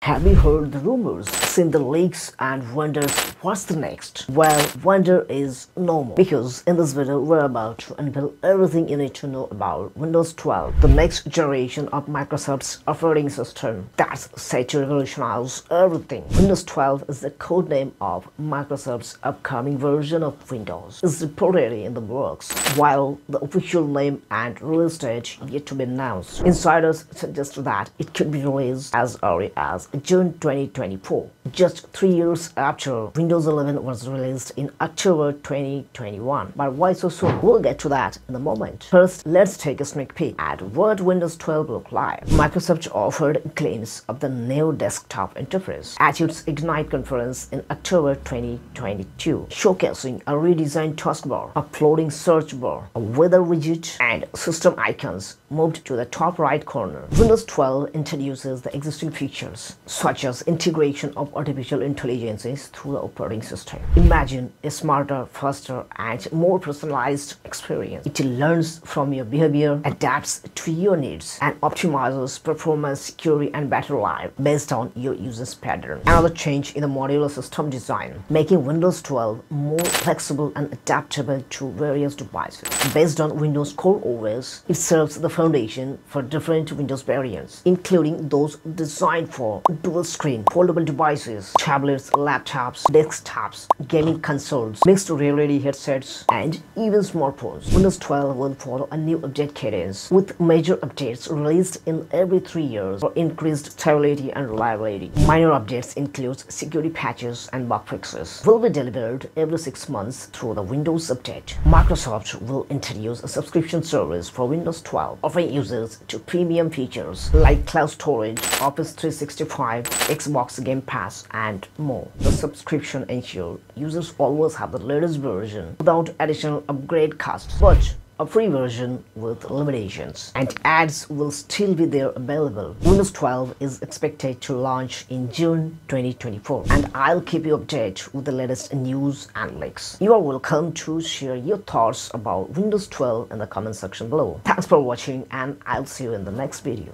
Have you heard the rumors, seen the leaks and wondered what's the next? Well, wonder is normal because in this video we're about to unveil everything you need to know about Windows 12, the next generation of Microsoft's operating system that's set to revolutionize everything. Windows 12 is the code name of Microsoft's upcoming version of Windows. It's reportedly in the works, while the official name and release date yet to be announced. Insiders suggest that it could be released as early as June 2024, just 3 years after Windows 11 was released in October 2021. But why so soon? We'll get to that in a moment. First, let's take a sneak peek at what Windows 12 looked like. Microsoft offered a glimpse of the new desktop interface at its Ignite conference in October 2022, showcasing a redesigned taskbar, a floating search bar, a weather widget, and system icons moved to the top right corner. Windows 12 introduces the existing features, such as integration of artificial intelligence through the operating system. Imagine a smarter, faster, and more personalized experience. It learns from your behavior, adapts to your needs, and optimizes performance, security, and battery life based on your user's pattern. Another change in the modular system design, making Windows 12 more flexible and adaptable to various devices. Based on Windows Core OS, it serves the foundation for different Windows variants, including those designed for dual-screen, foldable devices, tablets, laptops, desktops, gaming consoles, mixed reality headsets, and even smartphones. Windows 12 will follow a new update cadence, with major updates released in every 3 years for increased stability and reliability. Minor updates include security patches and bug fixes will be delivered every 6 months through the Windows Update. Microsoft will introduce a subscription service for Windows 12, offering users to premium features like cloud storage, Office 365, Xbox Game Pass, and more. The subscription ensures users always have the latest version without additional upgrade costs, but a free version with limitations, and ads will still be there available. Windows 12 is expected to launch in June 2024, and I'll keep you updated with the latest news and leaks. You are welcome to share your thoughts about Windows 12 in the comment section below. Thanks for watching, and I'll see you in the next video.